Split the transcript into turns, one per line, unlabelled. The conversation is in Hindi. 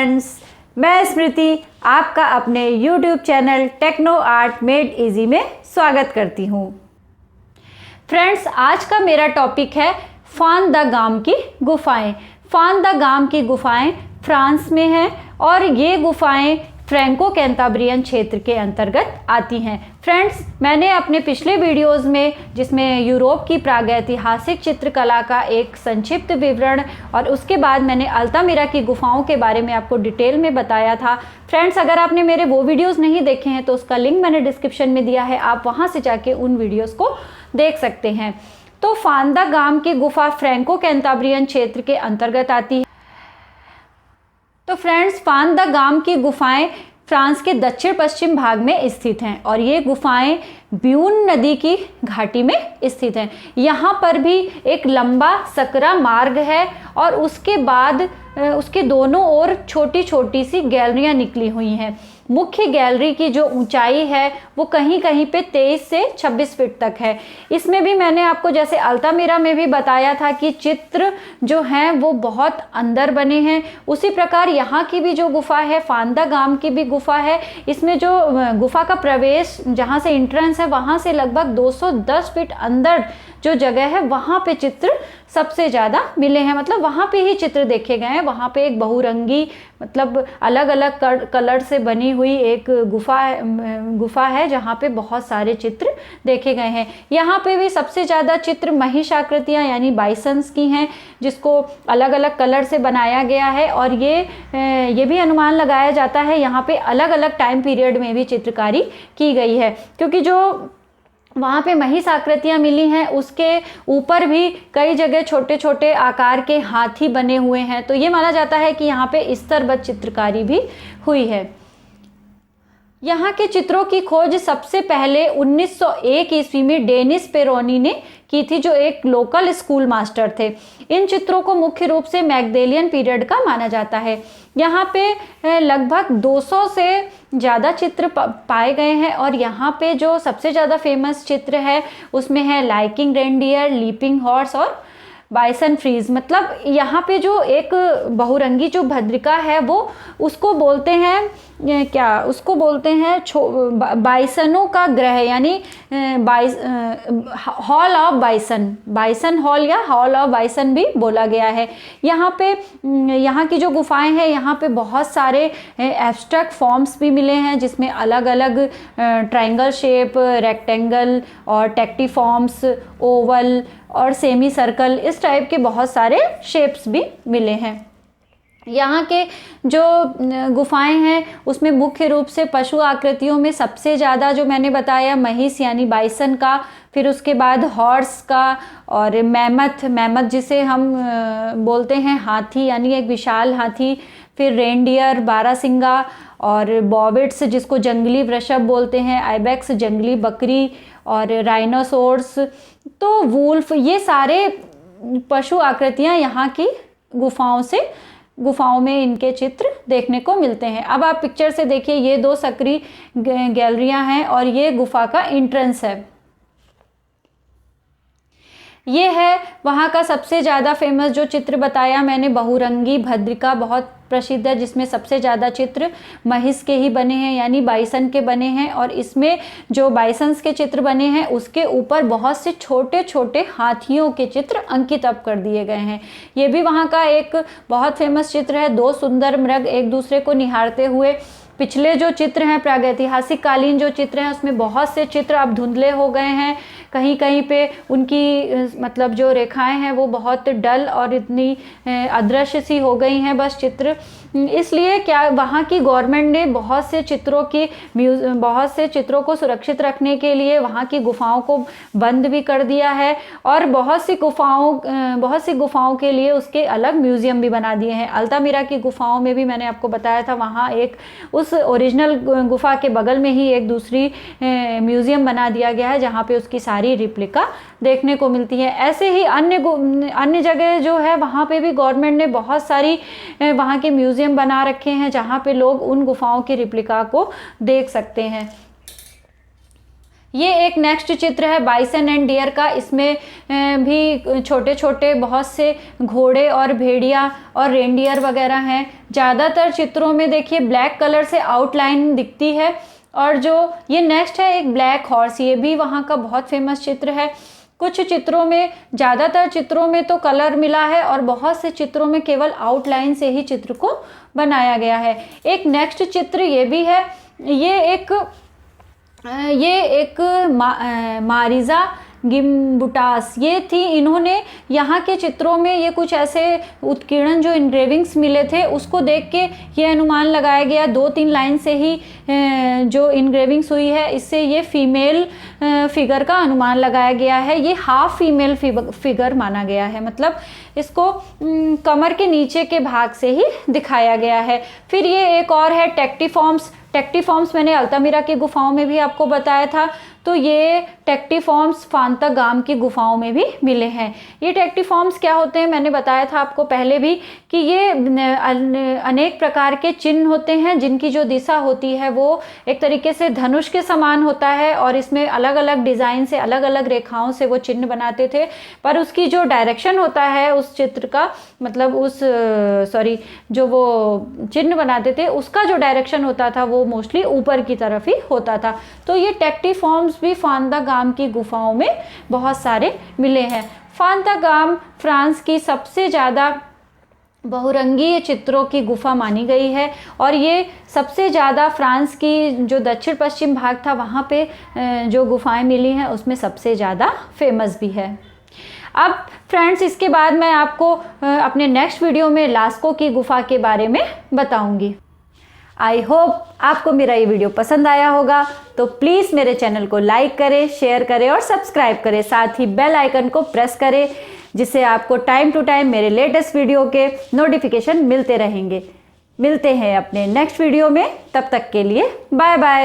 फ्रेंड्स, मैं स्मृति आपका अपने YouTube channel techno art made easy में स्वागत करती हूँ। फ्रेंड्स, आज का मेरा टॉपिक है फान द गाम की गुफाएं। फान द गाम की गुफाएं फ्रांस में हैं और ये गुफाएं फ्रैंको कैंटाब्रियन क्षेत्र के अंतर्गत आती हैं। फ्रेंड्स, मैंने अपने पिछले वीडियोस में, जिसमें यूरोप की प्रागैतिहासिक चित्रकला का एक संक्षिप्त विवरण और उसके बाद मैंने अल्तामिरा की गुफाओं के बारे में आपको डिटेल में बताया था। फ्रेंड्स, अगर आपने मेरे वो वीडियोस नहीं देखे हैं तो उसका लिंक मैंने डिस्क्रिप्शन में दिया है, आप वहाँ से जाके उन वीडियोज़ को देख सकते हैं। तो फान द गाम की गुफा फ्रैंको कैंटाब्रियन क्षेत्र के अंतर्गत आती है। तो फ्रेंड्स, फान द गाम की गुफाएं फ्रांस के दक्षिण पश्चिम भाग में स्थित हैं और ये गुफाएं ब्यून नदी की घाटी में स्थित हैं। यहाँ पर भी एक लंबा सकरा मार्ग है और उसके बाद उसके दोनों ओर छोटी छोटी सी गैलरियाँ निकली हुई हैं। मुख्य गैलरी की जो ऊंचाई है वो कहीं कहीं पे 23 से 26 फीट तक है। इसमें भी मैंने आपको जैसे अल्तामिरा में भी बताया था कि चित्र जो हैं वो बहुत अंदर बने हैं, उसी प्रकार यहाँ की भी जो गुफा है, फान द गाम की भी गुफा है, इसमें जो गुफा का प्रवेश जहाँ से एंट्रेंस है वहाँ से लगभग 210 फीट अंदर जो जगह है वहाँ पे चित्र सबसे ज़्यादा मिले हैं। मतलब वहाँ पे ही चित्र देखे गए हैं। वहाँ पे एक बहुरंगी मतलब अलग अलग कलर से बनी हुई एक गुफा है जहाँ पे बहुत सारे चित्र देखे गए हैं। यहाँ पे भी सबसे ज़्यादा चित्र महिष आकृतियाँ यानी बाइसन्स की हैं, जिसको अलग अलग कलर से बनाया गया है और ये भी अनुमान लगाया जाता है यहाँ पे अलग अलग टाइम पीरियड में भी चित्रकारी की गई है, क्योंकि जो वहाँ पे महिष आकृतियाँ मिली हैं उसके ऊपर भी कई जगह छोटे छोटे आकार के हाथी बने हुए हैं। तो ये माना जाता है कि यहाँ पे स्तरबद्ध चित्रकारी भी हुई है। यहाँ के चित्रों की खोज सबसे पहले 1901 ईस्वी में डेनिस पेरोनी ने की थी, जो एक लोकल स्कूल मास्टर थे। इन चित्रों को मुख्य रूप से मैग्डेलियन पीरियड का माना जाता है। यहाँ पे लगभग 200 से ज़्यादा चित्र पाए गए हैं और यहाँ पे जो सबसे ज़्यादा फेमस चित्र है उसमें है लाइकिंग रेनडियर, लीपिंग हॉर्स और बाइसन फ्रीज। मतलब यहाँ पे जो एक बहुरंगी जो भद्रिका है वो उसको बोलते हैं उसको बोलते हैं बाइसनों का ग्रह, यानी हॉल ऑफ बाइसन हॉल या हॉल ऑफ बाइसन भी बोला गया है। यहाँ की जो गुफाएं हैं यहाँ पे बहुत सारे एब्स्ट्रैक्ट फॉर्म्स भी मिले हैं, जिसमें अलग अलग ट्रायंगल शेप, रेक्टेंगल और टेक्टिफॉर्म्स, ओवल और सेमी सर्कल, इस टाइप के बहुत सारे शेप्स भी मिले हैं। यहाँ के जो गुफाएं हैं उसमें मुख्य रूप से पशु आकृतियों में सबसे ज़्यादा जो मैंने बताया महिष यानी बाइसन का, फिर उसके बाद हॉर्स का और मैमथ जिसे हम बोलते हैं हाथी यानी एक विशाल हाथी, फिर रेनडियर बारहसिंगा और बॉबिट्स जिसको जंगली वृषभ बोलते हैं, आइबेक्स जंगली बकरी और राइनोसोर्स, तो वुल्फ, ये सारे पशु आकृतियाँ यहाँ की गुफाओं में इनके चित्र देखने को मिलते हैं। अब आप पिक्चर से देखिए, ये दो सकरी गैलरियाँ हैं और ये गुफा का एंट्रेंस है। ये है वहाँ का सबसे ज़्यादा फेमस जो चित्र बताया मैंने, बहुरंगी भद्रिका बहुत प्रसिद्ध है, जिसमें सबसे ज़्यादा चित्र महिष के ही बने हैं यानी बाइसन के बने हैं और इसमें जो बाइसन्स के चित्र बने हैं उसके ऊपर बहुत से छोटे छोटे हाथियों के चित्र अंकित अब कर दिए गए हैं। ये भी वहाँ का एक बहुत फेमस चित्र है, दो सुंदर मृग एक दूसरे को निहारते हुए। पिछले जो चित्र हैं प्रागैतिहासिक कालीन जो चित्र हैं उसमें बहुत से चित्र अब धुंधले हो गए हैं, कहीं कहीं पे उनकी मतलब जो रेखाएं हैं वो बहुत डल और इतनी अदृश्य सी हो गई हैं बस चित्र। इसलिए क्या वहाँ की गवर्नमेंट ने बहुत से चित्रों को सुरक्षित रखने के लिए वहाँ की गुफाओं को बंद भी कर दिया है और बहुत सी गुफाओं के लिए उसके अलग म्यूजियम भी बना दिए हैं। अल्तामिरा की गुफाओं में भी मैंने आपको बताया था, वहाँ एक उस ओरिजिनल गुफा के बगल में ही एक दूसरी म्यूजियम बना दिया गया है जहाँ पे उसकी सारी रिप्लिका देखने को मिलती है। ऐसे ही अन्य जगह जो है वहाँ पे भी गवर्नमेंट ने बहुत सारी वहाँ के म्यूजियम बना रखे हैं जहाँ पे लोग उन गुफाओं की रिप्लिका को देख सकते हैं। ये एक नेक्स्ट चित्र है बाइसन एंड डियर का। इसमें भी छोटे छोटे बहुत से घोड़े और भेड़िया और रेंडियर वगैरह हैं। ज़्यादातर चित्रों में देखिए ब्लैक कलर से आउटलाइन दिखती है। और जो ये नेक्स्ट है एक ब्लैक हॉर्स, ये भी वहाँ का बहुत फेमस चित्र है। कुछ चित्रों में, ज़्यादातर चित्रों में तो कलर मिला है और बहुत से चित्रों में केवल आउटलाइन से ही चित्र को बनाया गया है। एक नेक्स्ट चित्र ये भी है। ये एक मारिजा गिम्बुटास ये थी। इन्होंने यहाँ के चित्रों में ये कुछ ऐसे उत्कीर्णन जो इनग्रेविंग्स मिले थे उसको देख के ये अनुमान लगाया गया, 2-3 लाइन से ही जो इनग्रेविंग्स हुई है इससे ये फीमेल फिगर का अनुमान लगाया गया है। ये हाफ फीमेल फिगर माना गया है, मतलब इसको कमर के नीचे के भाग से ही दिखाया गया है। फिर ये एक और है टेक्टिफॉर्म्स। टेक्टिफॉर्म्स मैंने अल्तामिरा की गुफाओं में भी आपको बताया था। तो ये टेक्टिफॉर्म्स फांतागाम की गुफाओं में भी मिले हैं। ये टेक्टिफॉर्म्स क्या होते हैं मैंने बताया था आपको पहले भी कि ये अनेक प्रकार के चिन्ह होते हैं जिनकी जो दिशा होती है वो एक तरीके से धनुष के समान होता है और इसमें अलग अलग डिज़ाइन से अलग अलग रेखाओं से वो चिन्ह बनाते थे। पर उसकी जो डायरेक्शन होता है उस चित्र का, मतलब जो वो चिन्ह बनाते थे उसका जो डायरेक्शन होता था वो मोस्टली ऊपर की तरफ ही होता था। तो ये टेक्टिफॉर्म्स भी फांतागाम की गुफाओं में बहुत सारे मिले हैं। फांतागाम फ्रांस की सबसे ज़्यादा बहुरंगीय चित्रों की गुफा मानी गई है और ये सबसे ज़्यादा फ्रांस की जो दक्षिण पश्चिम भाग था वहाँ पे जो गुफाएं मिली हैं उसमें सबसे ज़्यादा फेमस भी है। अब फ्रेंड्स इसके बाद मैं आपको अपने नेक्स्ट वीडियो में लास्को की गुफा के बारे में बताऊंगी। आई होप आपको मेरा ये वीडियो पसंद आया होगा, तो प्लीज़ मेरे चैनल को लाइक करें, शेयर करें और सब्सक्राइब करें। साथ ही बेल आइकन को प्रेस करें जिससे आपको टाइम टू टाइम मेरे लेटेस्ट वीडियो के नोटिफिकेशन मिलते रहेंगे। मिलते हैं अपने नेक्स्ट वीडियो में, तब तक के लिए बाय बाय।